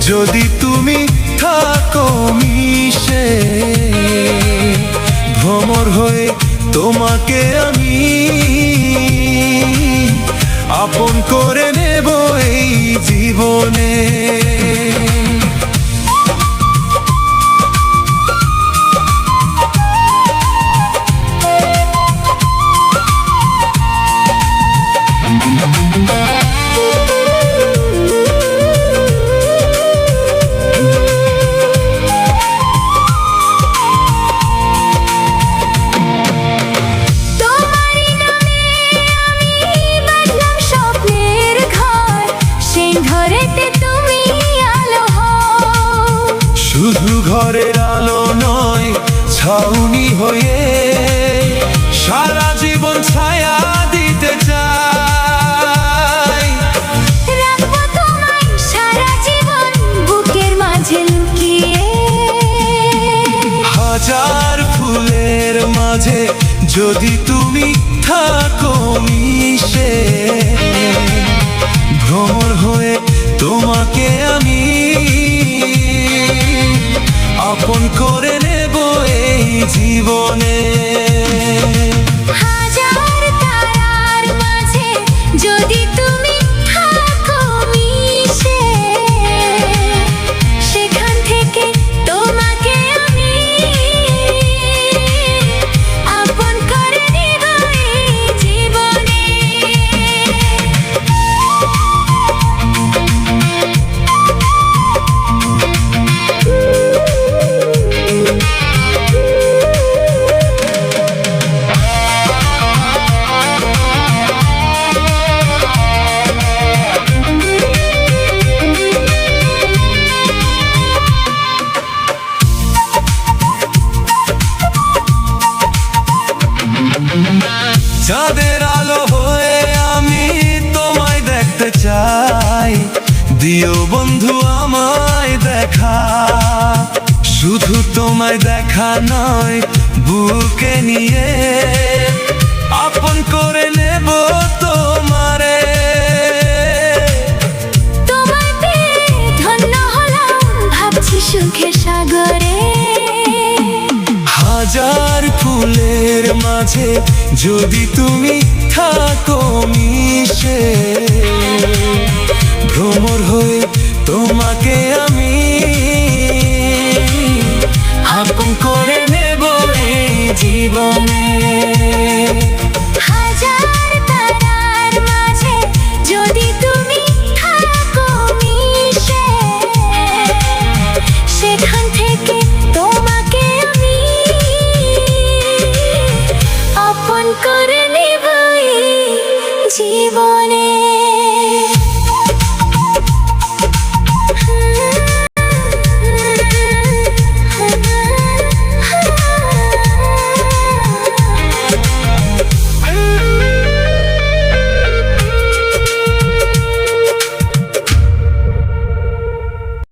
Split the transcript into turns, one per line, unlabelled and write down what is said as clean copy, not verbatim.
যদি তুমি থাকো মিশে, ভ্রমর হয়ে তোমাকে আমি আপন করে নেব এই জীবনে। শুধু ঘরের আলো নয়, ছাউনি হয়ে সারা জীবন ছায়া দিতে চাই।
রাখবো তোমায় সারা জীবন বুকের মাঝে লুকিয়ে।
হাজার ফুলের মাঝে যদি তুমি থাকো মিশে, ভ্রমর হয়ে তোমাকে আমি আপন করে নেব এই জীবনে।
হাজার তারার মাঝে যদি তুমি থাকো মিশে, সেখান থেকে তোমাকে আমি আপন করে নেব এই জীবনে।
চাঁদের আলো হয়ে আমি তোমায় দেখতে চাই, দিও বন্ধু আমায় দেখা। শুধু তোমায় দেখা নয়, বুকে নিয়ে আপন করে নেব তোমারে।
তোমায় পেয়ে ধন্য হলাম, ভাবছি সুখের সাগরে।
হাজার ফুলের মাঝে যদি তুমি থাকো মিশে, ভ্রমর হয়ে তোমাকে আমি আপন করে নেব এই জীবনে।
হাজার তারার মাঝে যদি তুমি থাকো মিশে, সেখান থেকে তোমাকে আমি আপন করে নেব এই জীবনে।